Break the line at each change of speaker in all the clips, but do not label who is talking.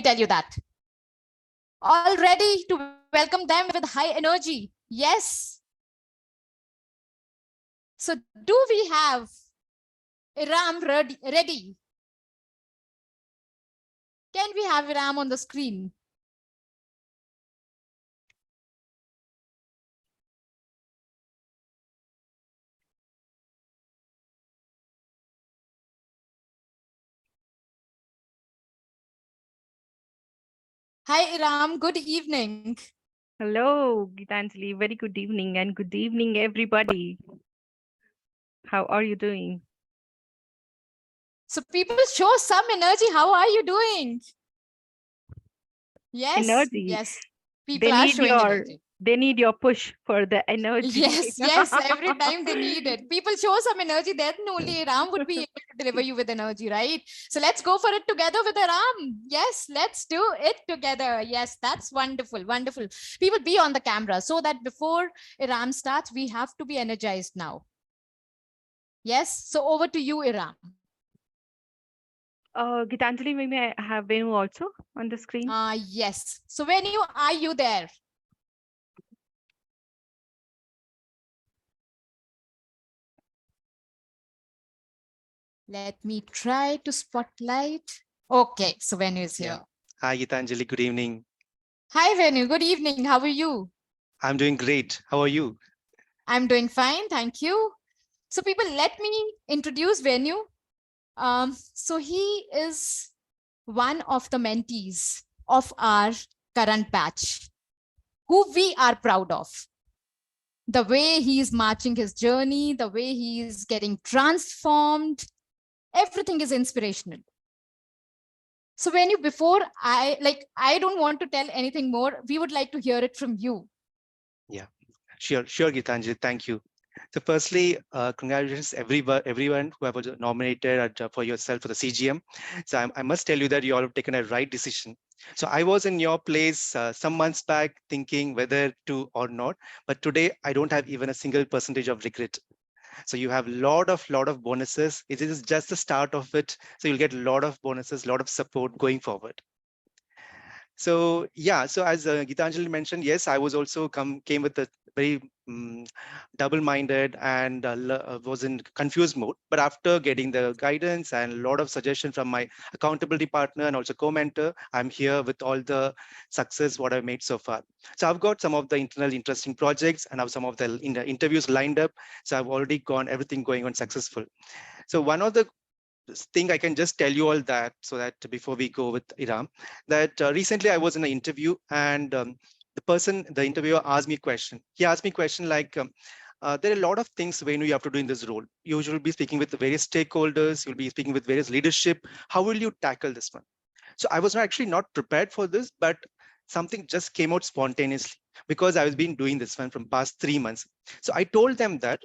tell you that. All ready to welcome them with high energy? Yes. So do we have Iram ready? Can we have Iram on the screen? Hi, Iram. Good evening.
Hello, Gitanjali. Very good evening and good evening, everybody. How are you doing?
So people show some energy. How are you doing? Yes,
Energy.
yes. People
They
are
need
showing
your
energy.
they need your push for the energy.
Yes. Every time they need it. People show some energy, then only Ram would be able to deliver you with energy, right? So let's go for it together with Ram. Yes, let's do it together. Yes, that's wonderful. Wonderful. People be on the camera so that before Iram starts, we have to be energized now. Yes. So over to you, Iram.
Gitanjali, may I have Venu also on the screen?
Yes. So when are you there? Let me try to spotlight. Okay, so Venu is here.
Hi, Gitanjali. Good evening.
Hi, Venu. Good evening. How are you?
I'm doing great. How are you?
I'm doing fine. Thank you. So people, let me introduce Venu. So he is one of the mentees of our current batch, who we are proud of. The way he is marching his journey, the way he is getting transformed, everything is inspirational. So when you, before I don't want to tell anything more. We would like to hear it from you.
Yeah, sure, Gitanjali. Thank you. So firstly, congratulations everyone who have nominated for yourself for the CGM. So I must tell you that you all have taken a right decision. So I was in your place some months back thinking whether to or not, but today I don't have even a single percentage of regret. So you have lot of bonuses. It is just the start of it. So you'll get a lot of bonuses, lot of support going forward. So yeah, so as Gitanjali mentioned, yes, I was also came with a very double-minded and was in confused mode. But after getting the guidance and a lot of suggestion from my accountability partner and also co-mentor, I'm here with all the success what I've made so far. So I've got some of the internal interesting projects and have some of the interviews lined up. So I've already gone everything going on successful. So one of the thing I can just tell you all that so that before we go with Iram, that recently I was in an interview and the interviewer asked me a question. He asked me a question like, there are a lot of things when you have to do in this role. You will be speaking with various stakeholders, you'll be speaking with various leadership. How will you tackle this one? So I was actually not prepared for this, but something just came out spontaneously because I was been doing this one from past 3 months. So I told them that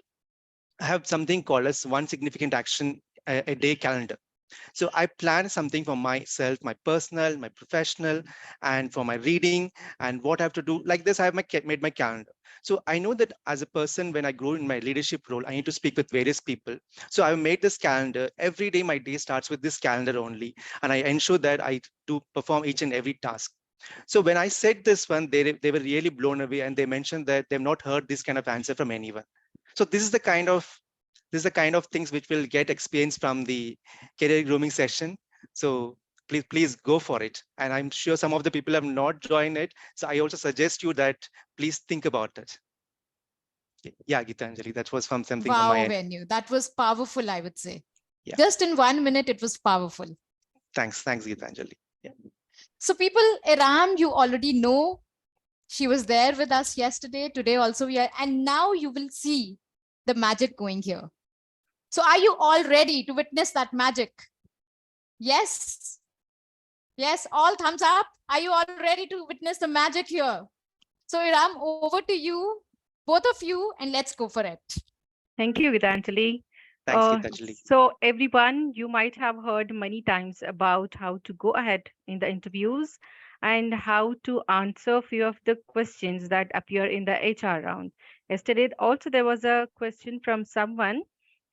I have something called as one significant action a day calendar. So I plan something for myself, my personal, my professional, and for my reading and what I have to do. Like this, I have made my calendar. So I know that as a person, when I grow in my leadership role, I need to speak with various people. So I've made this calendar. Every day, my day starts with this calendar only. And I ensure that I do perform each and every task. So when I said this one, they were really blown away and they mentioned that they've not heard this kind of answer from anyone. So this is the kind of things which will get experience from the career grooming session. So please go for it. And I'm sure some of the people have not joined it. So I also suggest you that please think about it. Yeah, Gitanjali, that was from something from my
Wow,
end.
Venu. That was powerful, I would say.
Yeah.
Just in 1 minute, it was powerful.
Thanks, Gitanjali. Yeah.
So people, Iram, you already know. She was there with us yesterday. Today also we are. And now you will see the magic going here. So are you all ready to witness that magic? Yes. Yes, all thumbs up. Are you all ready to witness the magic here? So Iram, over to you, both of you, and let's go for it.
Thank you, Gitanjali.
Thanks, Gitanjali.
So everyone, you might have heard many times about how to go ahead in the interviews and how to answer few of the questions that appear in the HR round. Yesterday, also there was a question from someone.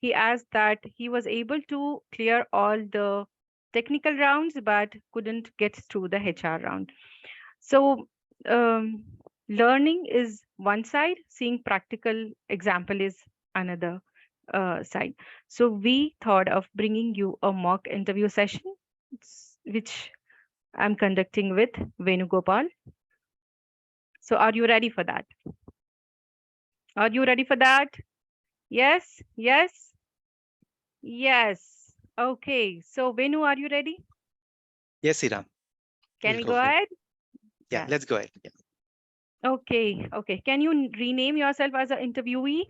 He asked that he was able to clear all the technical rounds but couldn't get through the HR round. So, um, learning is one side, seeing practical example is another side. So, we thought of bringing you a mock interview session, which I'm conducting with Venugopal. So, are you ready for that? Are you ready for that? Yes, yes, yes. Okay. So, Venu, are you ready?
Yes, Iram.
Can
We'll
we
go
go
for it.
ahead?
Yeah,
Yes.
let's go ahead. Yeah.
Okay. Okay. Can you rename yourself as an interviewee?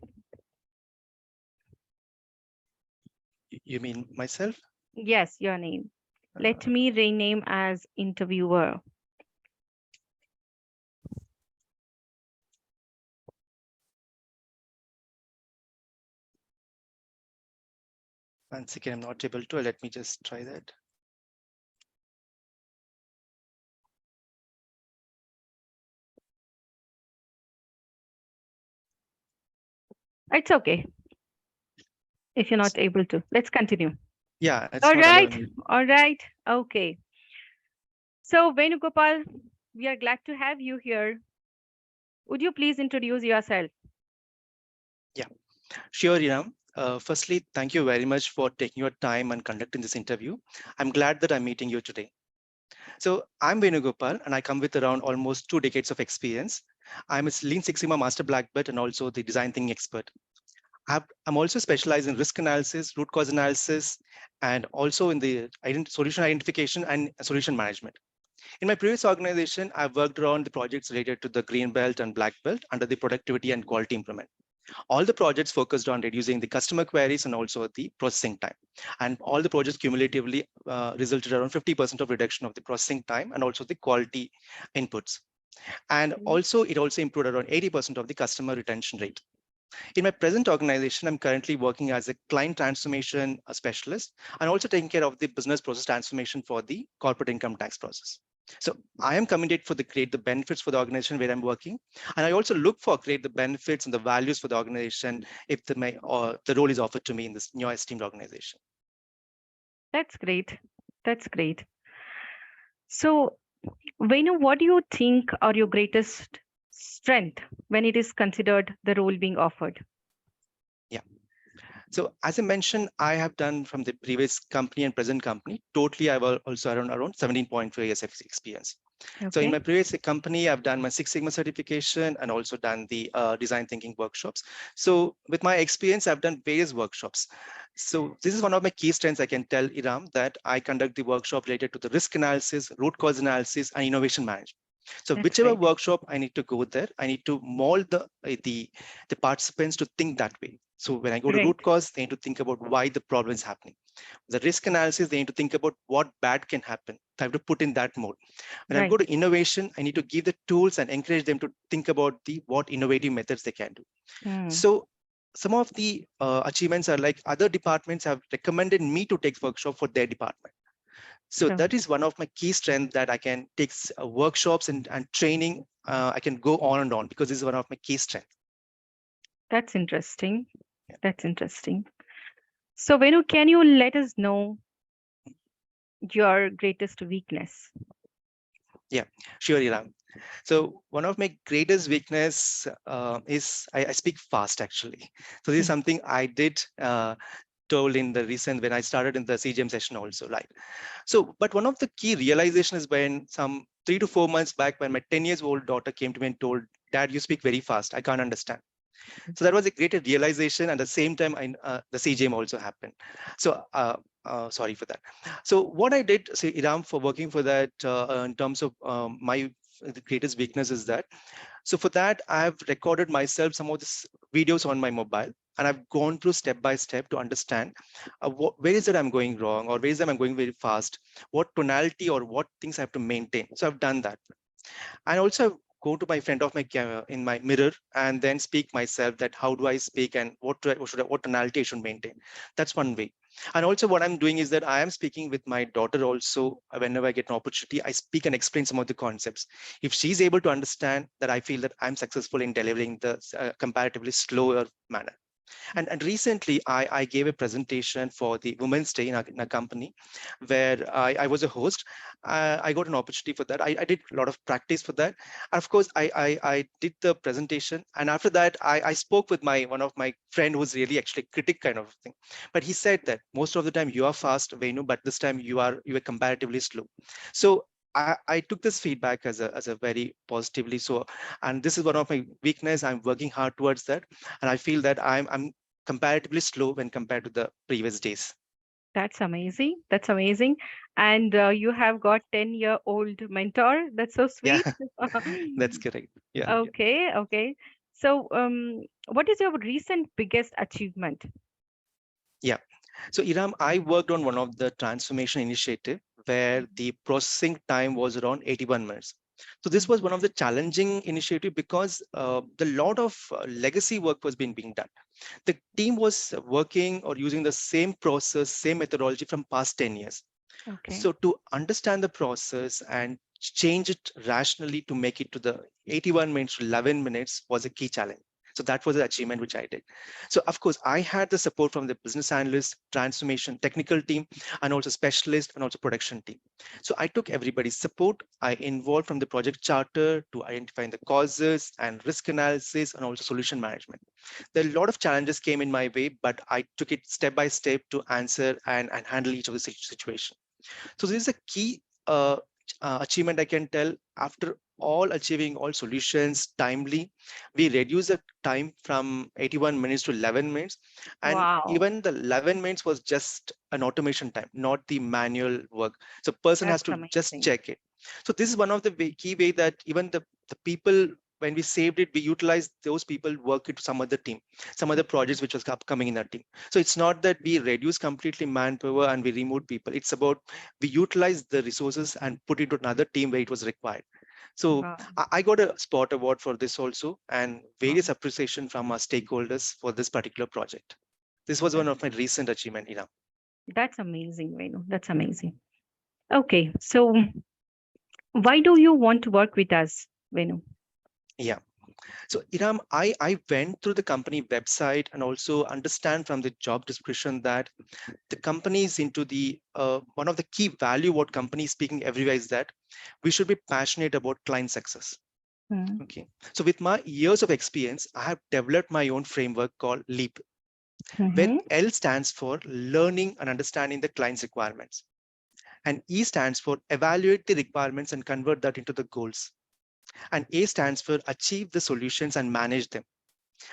You mean myself?
Yes, your name. Let
Uh,
me rename as interviewer.
Once again, I'm not able to. Let me just try that.
It's okay if you're not able to. Let's continue.
Yeah, it's
All
not
right.
allowing me.
All right. Okay. So, Venugopal, we are glad to have you here. Would you please introduce yourself?
Yeah, sure, Iram. Firstly, thank you very much for taking your time and conducting this interview. I'm glad that I'm meeting you today. So I'm Venugopal, and I come with around almost 2 decades of experience. I'm a Lean Six Sigma Master Black Belt and also the design thinking expert. I'm also specialized in risk analysis, root cause analysis, and also in the solution identification and solution management. In my previous organization, I've worked around the projects related to the green belt and black belt under the productivity and quality improvement. All the projects focused on reducing the customer queries and also the processing time. And all the projects cumulatively resulted around 50% of reduction of the processing time and also the quality inputs. And
Mhm.
also, it also improved around 80% of the customer retention rate. In my present organization, I'm currently working as a client transformation specialist and also taking care of the business process transformation for the corporate income tax process. So I am committed for the create the benefits for the organization where I'm working, and I also look for create the benefits and the values for the organization if the role is offered to me in this new esteemed organization.
That's great. That's great. So, Venu, what do you think are your greatest strength when it is considered the role being offered?
Yeah. So as I mentioned, I have done from the previous company and present company. Totally, I have also around 17.4 years of experience. So in
Okay.
my previous company, I've done my Six Sigma certification and also done the design thinking workshops. So with my experience, I've done various workshops. So this is one of my key strengths. I can tell Iram that I conduct the workshop related to the risk analysis, root cause analysis, and innovation management. So
That's
whichever
great.
workshop I need to go there, I need to mold the participants to think that way. So when I go to root
Great.
cause, they need to think about why the problem is happening. The risk analysis, they need to think about what bad can happen. I have to put in that mode. When I go
Right.
to innovation, I need to give the tools and encourage them to think about the what innovative methods they can do.
Hmm.
So some of the achievements are like other departments have recommended me to take workshop for their department. So
So
that is one of my key strengths that I can take workshops and training. I can go on and on because this is one of my key strengths.
that's interesting. That's interesting. So, Venu, can you let us know your greatest weakness?
Yeah, sure, Iram. So one of my greatest weakness is I speak fast actually. So this is
Hmm.
something I did told in the recent when I started in the CGM session also, right? So, but one of the key realization is when some 3 to 4 months back, when my 10 years old daughter came to me and told, "Dad, you speak very fast. I can't understand." So that was a great realization. And at the same time, the CGM also happened. So sorry for that. So what I did, say, Iram, for working for that in terms of my the greatest weakness is that. So for that, I have recorded myself some of these videos on my mobile, and I've gone through step by step to understand where is it I'm going wrong, or where is it I'm going very fast, what tonality or what things I have to maintain. So I've done that. And also go to my front of my camera in my mirror and then speak myself that how do I speak and what tonality I should maintain. That's one way. And also what I'm doing is that I am speaking with my daughter also. Whenever I get an opportunity, I speak and explain some of the concepts. If she's able to understand that, I feel that I'm successful in delivering the comparatively slower manner. And recently, I gave a presentation for the Women's Day in a company where I was a host. I got an opportunity for that. I did a lot of practice for that. And of course, I did the presentation. And after that, I spoke with one of my friend who's really actually critic kind of thing. But he said that most of the time you are fast, Venu, but this time you are comparatively slow. So I took this feedback as a very positively. So, and this is one of my weakness. I'm working hard towards that, and I feel that I'm comparatively slow when compared to the previous days.
That's amazing. That's amazing. And you have got 10-year-old mentor. That's so
Yeah,
sweet.
that's correct. Yeah.
Okay, okay. So, what is your recent biggest achievement?
Yeah. So Iram, I worked on one of the transformation initiative where the processing time was around 81 minutes. So this was one of the challenging initiative because the lot of legacy work was being done. The team was working or using the same process, same methodology from past 10 years.
Okay.
So to understand the process and change it rationally to make it to the 81 minutes to 11 minutes was a key challenge. So that was the achievement which I did. So of course, I had the support from the business analyst, transformation, technical team, and also specialist and also production team. So I took everybody's support. I involved from the project charter to identifying the causes and risk analysis and also solution management. There are a lot of challenges came in my way, but I took it step by step to answer and handle each of the situation. So this is a key achievement I can tell. After all achieving all solutions timely, we reduce the time from 81 minutes to 11 minutes. And
Wow,
even the 11 minutes was just an automation time, not the manual work. So person has
that's
to just
amazing.
check it. So this is one of the key way that even the people, when we saved it, we utilized those people work it to some other team, some other projects which was upcoming in that team. So it's not that we reduce completely manpower and we remove people. It's about we utilize the resources and put it to another team where it was required. So
Wow,
I got a spot award for this also and
wow.
various appreciation from our stakeholders for this particular project. This was
That,
one of my recent achievement, Ina.
that's amazing, Venu. That's amazing. Okay, so why do you want to work with us, Venu?
Yeah. So Iram, I went through the company website and also understand from the job description that the company is into the one of the key value what company is speaking everywhere is that we should be passionate about client success.
Mm-hmm.
Okay. So with my years of experience, I have developed my own framework called LEAP, where
Mm-hmm.
L stands for learning and understanding the client's requirements. And E stands for evaluate the requirements and convert that into the goals. And A stands for achieve the solutions and manage them.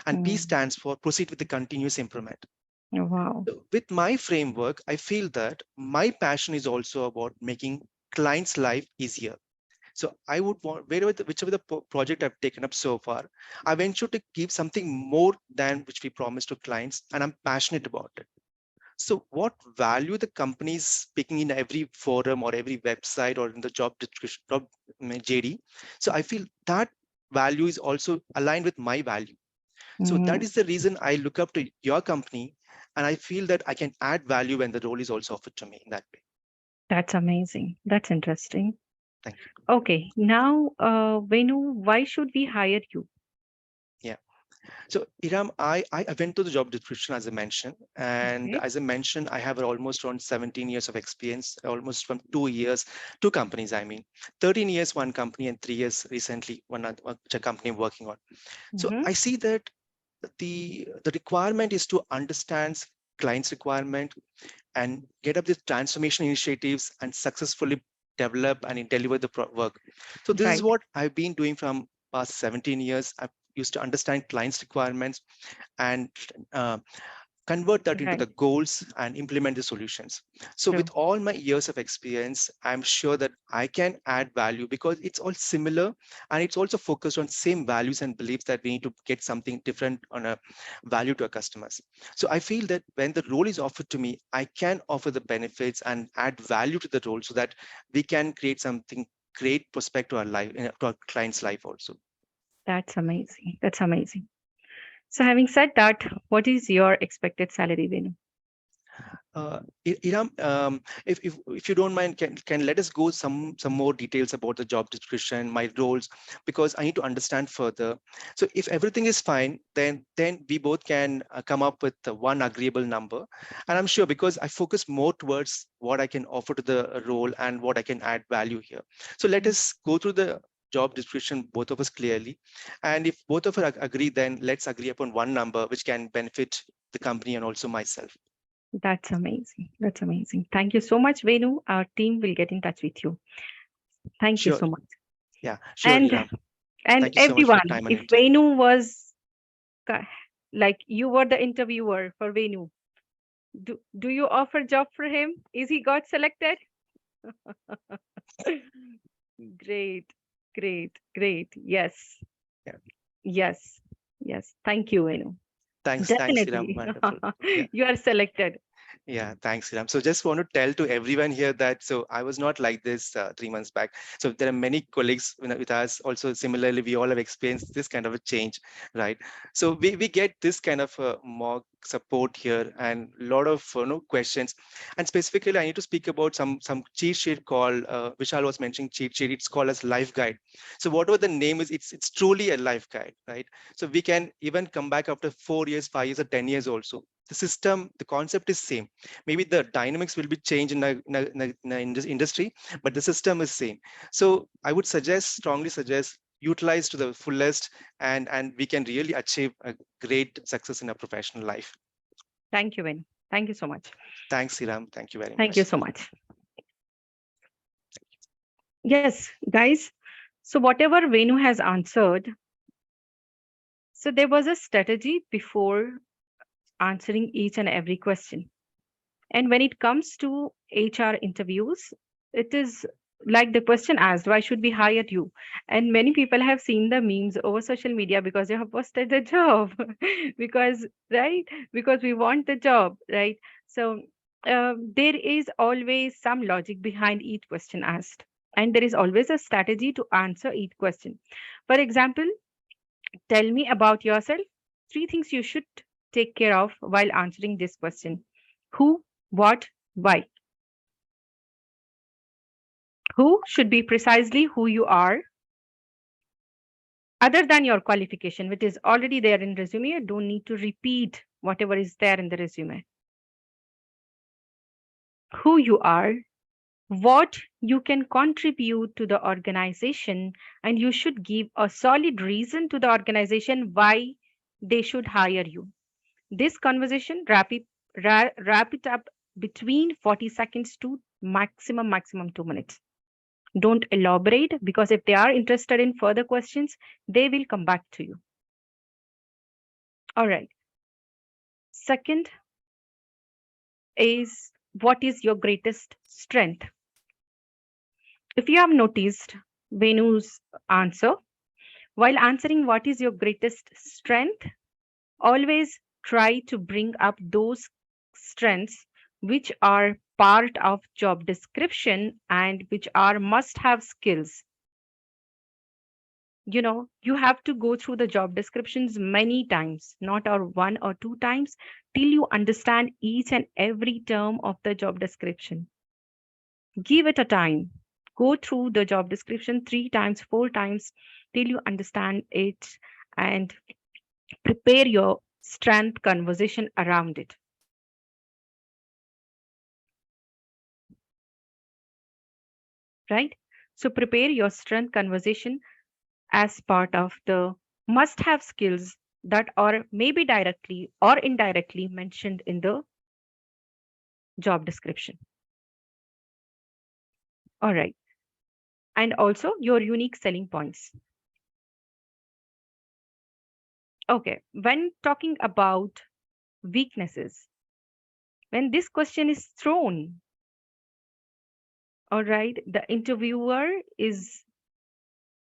And P stands for proceed with the continuous improvement.
Wow.
So with my framework, I feel that my passion is also about making clients' life easier. So I would want whichever the project I've taken up so far, I venture to give something more than which we promise to clients, and I'm passionate about it. So what value the company is speaking in every forum or every website or in the job description, JD. So I feel that value is also aligned with my value. So that
Mm-hmm.
is the reason I look up to your company, and I feel that I can add value when the role is also offered to me in that way.
That's amazing. That's interesting.
Thank you.
Okay, now, Venu, why should we hire you?
Yeah. So Iram, I went to the job description as I mentioned, and
Okay.
as I mentioned, I have almost around 17 years of experience, almost from 2 years, two companies. I mean, 13 years one company and 3 years recently one other which a company I'm working on. So
Mm-hmm.
I see that the requirement is to understand clients' requirement and get up the transformation initiatives and successfully develop and deliver the work. So this is
Right,
what I've been doing from past 17 years. I've used to understand clients' requirements and uh, convert that into
right.
the goals and implement the solutions. So with
True.
all my years of experience, I'm sure that I can add value because it's all similar and it's also focused on same values and beliefs that we need to get something different on a value to our customers. So I feel that when the role is offered to me, I can offer the benefits and add value to the role so that we can create something great prospect to our life, to our client's life also.
That's amazing. That's amazing. So, having said that, what is your expected salary, Venu?
Iram, if you don't mind, can let us go some more details about the job description, my roles, because I need to understand further. So if everything is fine, then we both can come up with one agreeable number. And I'm sure because I focus more towards what I can offer to the role and what I can add value here. So let us go through the job description, both of us clearly. And if both of us agree, then let's agree upon one number which can benefit the company and also myself.
That's amazing. That's amazing. Thank you so much, Venu. Our team will get in touch with you. Thank you
Sure.
so much.
Yeah, sure,
And
Hiram.
and
Thank you so much for your
everyone,
time and
if
interest.
Venu was like you were the interviewer for Venu, do you offer job for him? Is he got selected? Great, great, great. Yes,
Yeah.
yes, yes. Thank you, Venu.
Thanks, Hiram.
Definitely.
Wonderful. Yeah.
You are selected.
Yeah, thanks, Ram. So just want to tell to everyone here that so I was not like this 3 months back. So there are many colleagues with us also similarly. We all have experienced this kind of a change, right? So we get this kind of mock support here and a lot of questions. And specifically, I need to speak about some cheat sheet called Vishal was mentioning cheat sheet. It's called as life guide. So whatever the name is, it's truly a life guide, right? So we can even come back after 4 years, 5 years, or 10 years also. The system, the concept is same. Maybe the dynamics will be changed in this industry, but the system is same. So I would strongly suggest, utilize to the fullest, and we can really achieve a great success in our professional life.
Thank you, Venu. Thank you so much.
Thanks, Hiram. Thank you very
Thank you
much.
so much. Yes, guys. So whatever Venu has answered, so there was a strategy before answering each and every question. And when it comes to HR interviews, it is like the question asked, why should we hire you? And many people have seen the memes over social media because you have posted the job. Because, right? Because we want the job, right? So there is always some logic behind each question asked. And there is always a strategy to answer each question. For example, tell me about yourself. Three things you should take care of while answering this question: who, what, why. Who should be precisely who you are, other than your qualification, which is already there in resume. You don't need to repeat whatever is there in the resume. Who you are, what you can contribute to the organization, and you should give a solid reason to the organization why they should hire you. This conversation, wrap it up between 40 seconds to maximum 2 minutes. Don't elaborate, because if they are interested in further questions, they will come back to you. All right. Second is, what is your greatest strength? If you have noticed Venu's answer, while answering what is your greatest strength, always try to bring up those strengths which are part of job description and which are must have skills. You have to go through the job descriptions many times, not or one or two times, till you understand each and every term of the job description. Give it a time. Go through the job description 3 times, 4 times, till you understand it, and prepare your strength conversation around it. Right? So prepare your strength conversation as part of the must have skills that are maybe directly or indirectly mentioned in the job description. All right. And also your unique selling points. Okay. When talking about weaknesses, when this question is thrown, all right, the interviewer is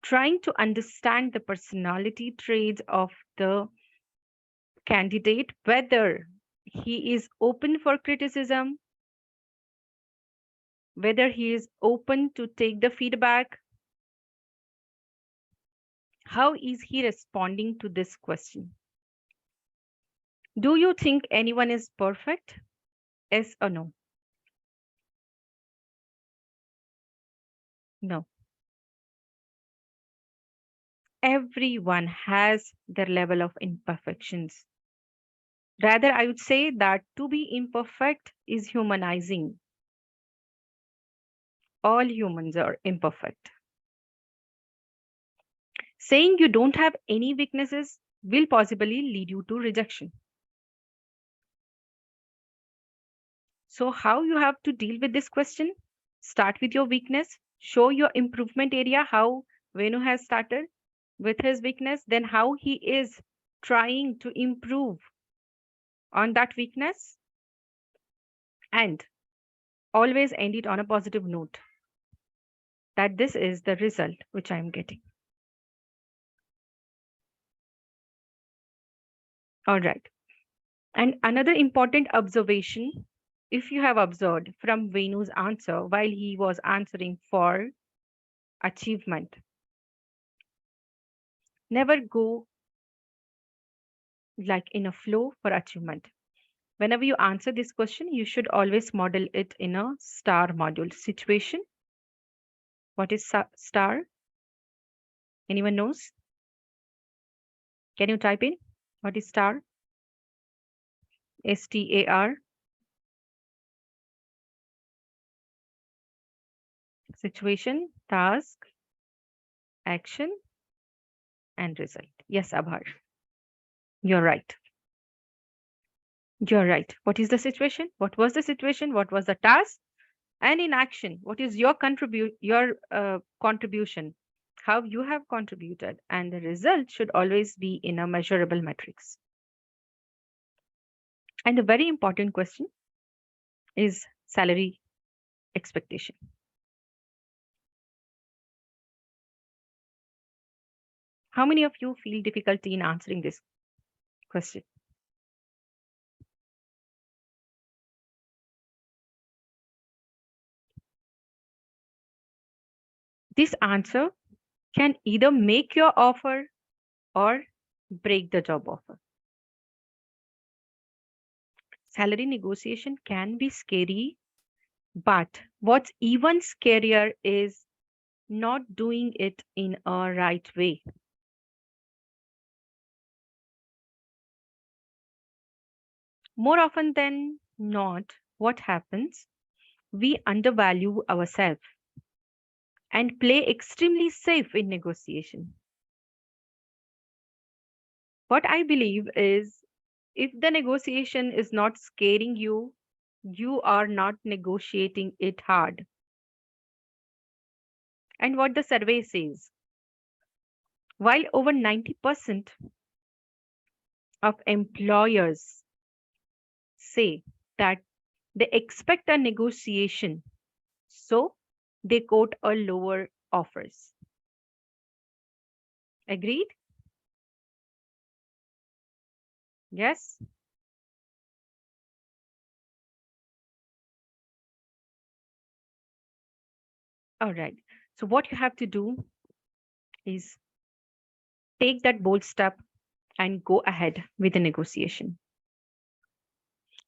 trying to understand the personality traits of the candidate, whether he is open for criticism, whether he is open to take the feedback. How is he responding to this question? Do you think anyone is perfect? Yes or no? No. Everyone has their level of imperfections. Rather, I would say that to be imperfect is humanizing. All humans are imperfect. Saying you don't have any weaknesses will possibly lead you to rejection. So, how you have to deal with this question? Start with your weakness, show your improvement area, how Venu has started with his weakness, then how he is trying to improve on that weakness, and always end it on a positive note that this is the result which I am getting. All right. And another important observation, if you have observed from Venu's answer while he was answering for achievement, never go like in a flow for achievement. Whenever you answer this question, you should always model it in a star module situation. What is star? Anyone knows? Can you type in? What is star? STAR. Situation, task, action, and result. Yes, Abhar. You're right. You're right. What is the situation? What was the situation? What was the task? And in action, what is your contribution? How you have contributed, and the result should always be in a measurable metrics. And a very important question is salary expectation. How many of you feel difficulty in answering this question? This answer can either make your offer or break the job offer. Salary negotiation can be scary, but what's even scarier is not doing it in a right way. More often than not, what happens? We undervalue ourselves and play extremely safe in negotiation. What I believe is if the negotiation is not scaring you, you are not negotiating it hard. And what the survey says, while over 90% of employers say that they expect a negotiation, so they quote a lower offers. Agreed? Yes? All right. So what you have to do is take that bold step and go ahead with the negotiation.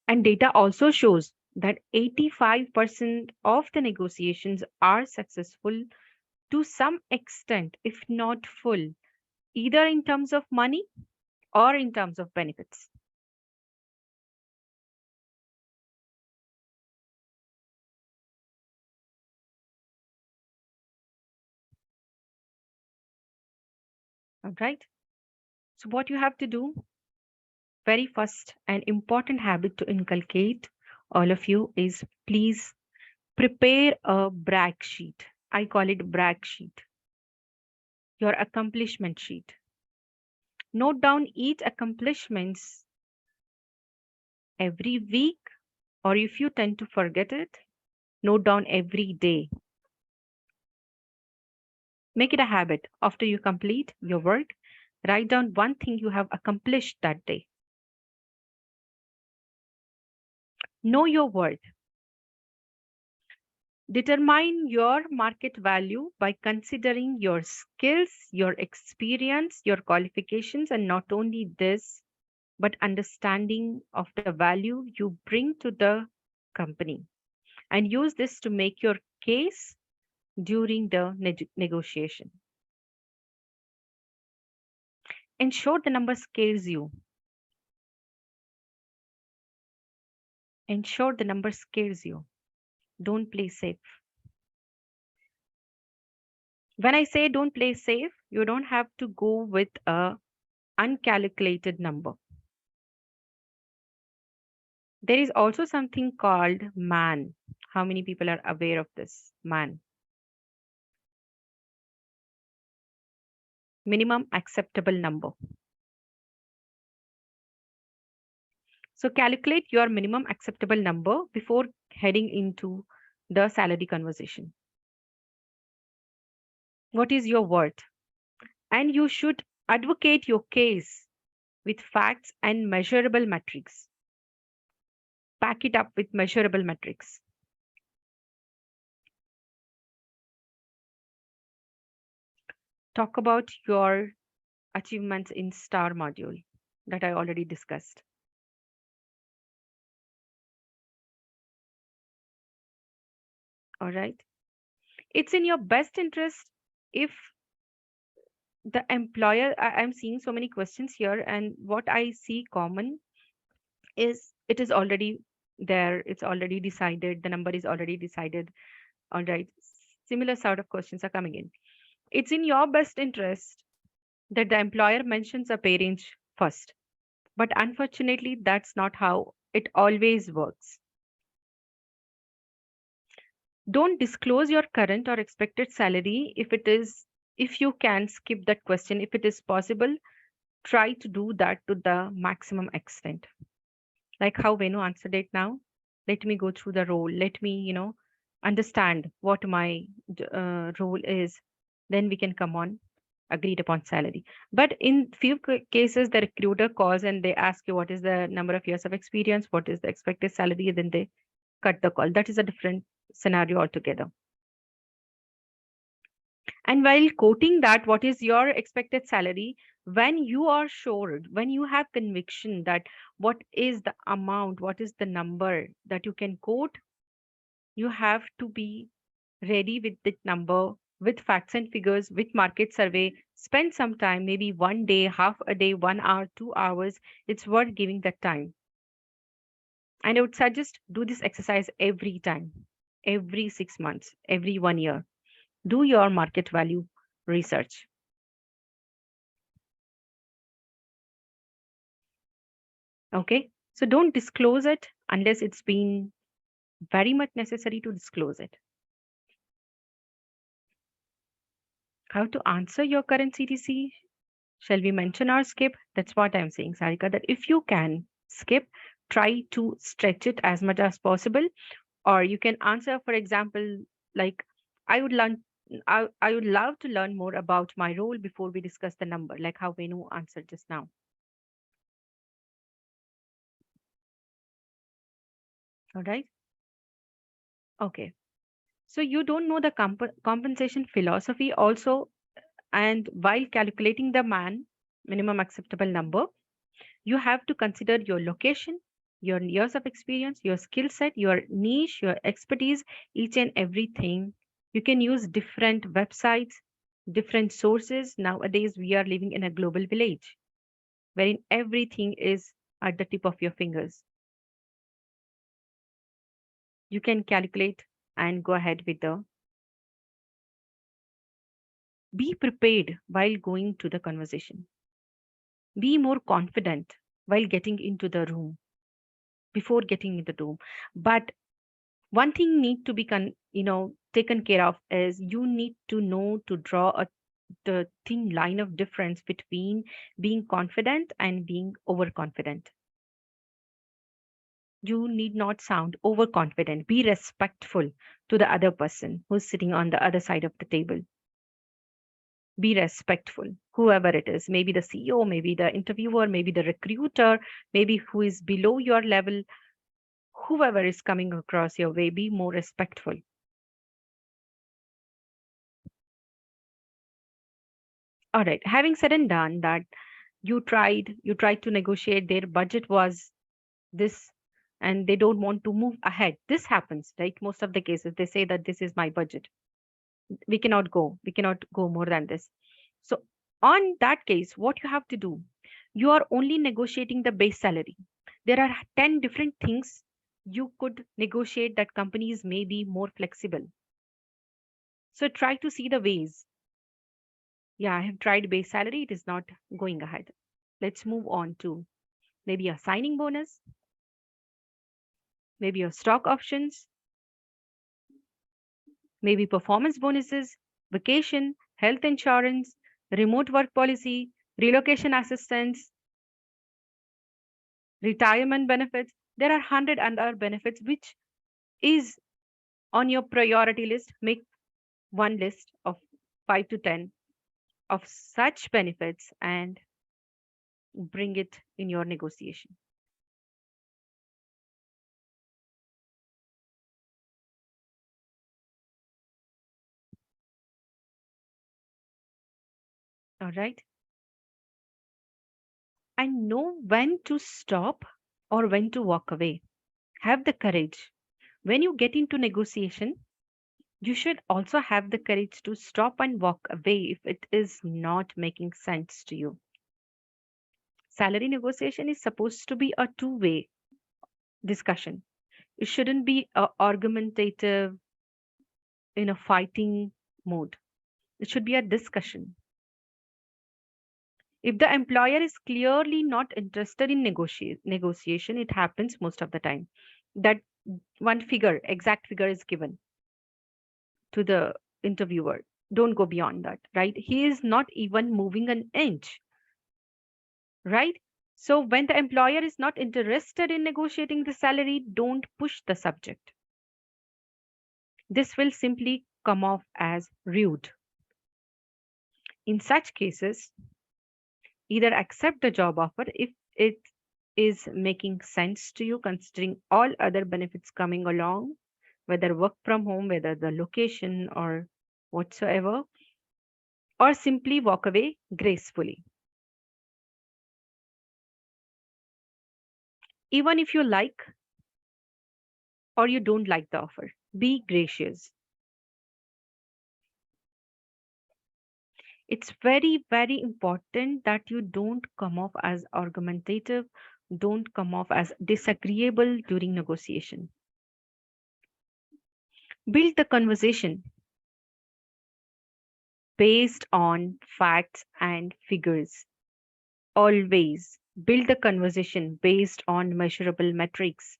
And data also shows that 85% of the negotiations are successful to some extent, if not full, either in terms of money or in terms of benefits. All right. So, what you have to do, very first and important habit to inculcate all of you is please prepare a brag sheet. I call it brag sheet, your accomplishment sheet. Note down each accomplishments every week, or if you tend to forget it, note down every day. Make it a habit. After you complete your work, write down one thing you have accomplished that day. Know your worth. Determine your market value by considering your skills, your experience, your qualifications, and not only this, but understanding of the value you bring to the company, and use this to make your case during the negotiation. Ensure the number scares you. Ensure the number scares you. Don't play safe. When I say don't play safe, you don't have to go with a uncalculated number. There is also something called MAN. How many people are aware of this? MAN. Minimum acceptable number. So calculate your minimum acceptable number before heading into the salary conversation. What is your worth? And you should advocate your case with facts and measurable metrics. Back it up with measurable metrics. Talk about your achievements in STAR module that I already discussed. All right. It's in your best interest if the employer, I'm seeing so many questions here, and what I see common is it is already there, it's already decided, the number is already decided. All right. Similar sort of questions are coming in. It's in your best interest that the employer mentions a pay range first. But unfortunately, that's not how it always works. Don't disclose your current or expected salary if you can skip that question. If it is possible, try to do that to the maximum extent. Like how Venu answered it now. Let me go through the role. Let me, understand what my role is. Then we can come on agreed upon salary. But in few cases, the recruiter calls and they ask you what is the number of years of experience, what is the expected salary, and then they cut the call. That is a different scenario altogether. And while quoting that, what is your expected salary? When you are sure, when you have conviction that what is the amount, what is the number that you can quote, you have to be ready with that number, with facts and figures, with market survey. Spend some time, maybe one day, half a day, 1 hour, 2 hours. It's worth giving that time. And I would suggest do this exercise every time, every 6 months, every 1 year. Do your market value research. Okay. So don't disclose it unless it's been very much necessary to disclose it. How to answer your current CTC? Shall we mention or skip? That's what I'm saying, Sarika, that if you can skip, try to stretch it as much as possible. Or you can answer, for example, like, I would love to learn more about my role before we discuss the number, like how Venu answered just now. All right. Okay. So you don't know the compensation philosophy also. And while calculating the minimum acceptable number, you have to consider your location, your years of experience, your skill set, your niche, your expertise, each and everything. You can use different websites, different sources. Nowadays, we are living in a global village wherein everything is at the tip of your fingers. You can calculate and go ahead with the. Be prepared while going to the conversation. Be more confident while getting into the room, before getting into the room. But one thing need to be taken care of is you need to know to draw the thin line of difference between being confident and being overconfident. You need not sound overconfident. Be respectful to the other person who's sitting on the other side of the table. Be respectful, whoever it is, maybe the CEO, maybe the interviewer, maybe the recruiter, maybe who is below your level, whoever is coming across your way, be more respectful. All right, having said and done that, you tried to negotiate, their budget was this, and they don't want to move ahead. This happens, right? Most of the cases, they say that this is my budget. We cannot go more than this. So on that case, what you have to do, you are only negotiating the base salary. There are 10 different things you could negotiate that companies may be more flexible. So try to see the ways. Yeah, I have tried base salary, it is not going ahead. Let's move on to maybe a signing bonus, maybe a stock options, maybe performance bonuses, vacation, health insurance, remote work policy, relocation assistance, retirement benefits. There are 100 other benefits which is on your priority list. Make one list of 5 to 10 of such benefits and bring it in your negotiation. All right. And know when to stop or when to walk away. Have the courage. When you get into negotiation, you should also have the courage to stop and walk away if it is not making sense to you. Salary negotiation is supposed to be a two-way discussion. It shouldn't be a argumentative in a fighting mode. It should be a discussion. If the employer is clearly not interested in negotiation, it happens most of the time that one figure, exact figure is given to the interviewer. Don't go beyond that, right? He is not even moving an inch, right? So when the employer is not interested in negotiating the salary, don't push the subject. This will simply come off as rude. In such cases, either accept the job offer if it is making sense to you, considering all other benefits coming along, whether work from home, whether the location or whatsoever, or simply walk away gracefully. Even if you like or you don't like the offer, be gracious. It's very, very important that you don't come off as argumentative, don't come off as disagreeable during negotiation. Build the conversation based on facts and figures. Always build the conversation based on measurable metrics.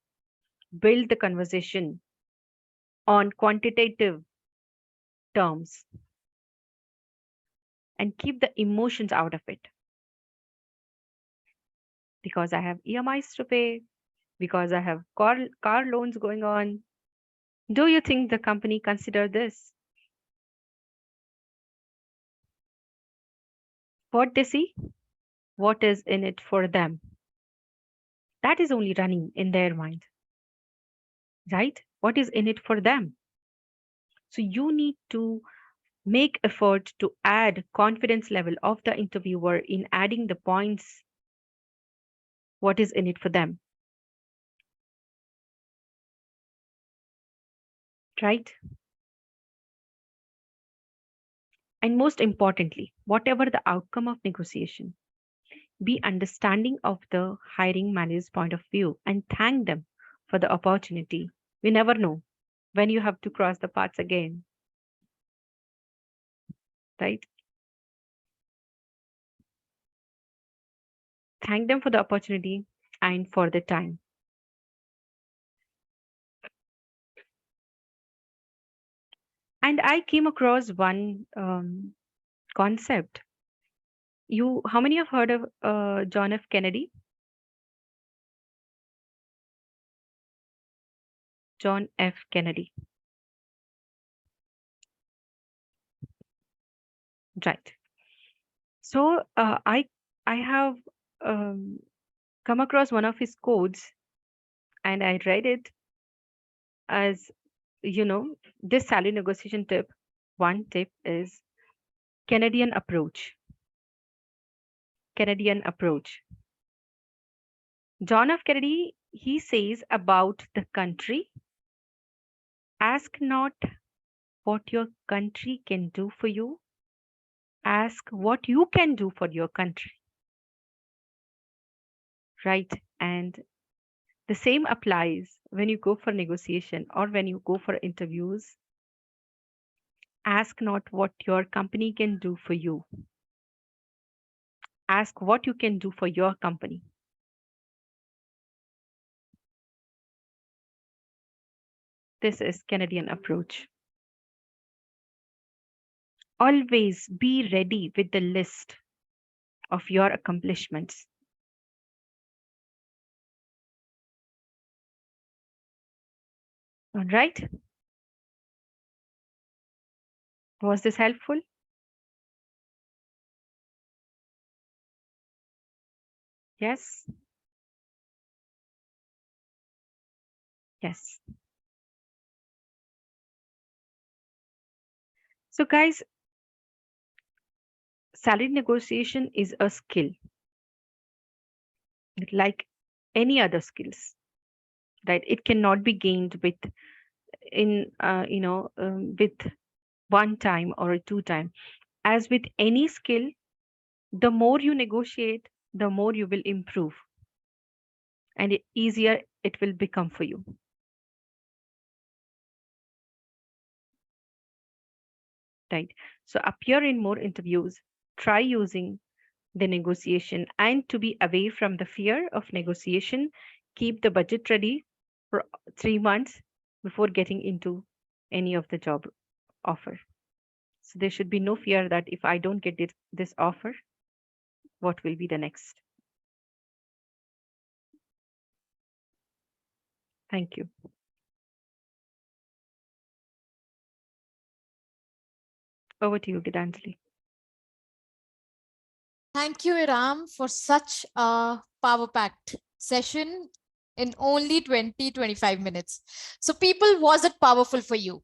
Build the conversation on quantitative terms and keep the emotions out of it. Because I have EMIs to pay, because I have car loans going on. Do you think the company consider this? What they see, what is in it for them. That is only running in their mind, right? What is in it for them? So you need to make effort to add confidence level of the interviewer in adding the points, what is in it for them, right? And most importantly, whatever the outcome of negotiation, be understanding of the hiring manager's point of view and thank them for the opportunity. We never know when you have to cross the paths again, right? Thank them for the opportunity and for the time. And I came across one concept. How many have heard of John F. Kennedy? John F. Kennedy. Right. So I have um, come across one of his quotes and I read it as, this salary negotiation tip. One tip is Canadian approach. Canadian approach. John F. Kennedy he says about the country, ask not what your country can do for you, ask what you can do for your country. Right? And the same applies when you go for negotiation or when you go for interviews. Ask not what your company can do for you. Ask what you can do for your company. This is Canadian approach. Always be ready with the list of your accomplishments. All right? Was this helpful? Yes? Yes. So, guys, salary negotiation is a skill like any other skills, right? It cannot be gained with with one time or two time. As with any skill, the more you negotiate, the more you will improve, and easier it will become for you. Right? So appear in more interviews, try using the negotiation, and to be away from the fear of negotiation, keep the budget ready for 3 months before getting into any of the job offer. So there should be no fear that if I don't get this offer, what will be the next? Thank you. Over to you, Gitanjali.
Thank you, Iram, for such a power-packed session in only 20-25 minutes. So people, was it powerful for you?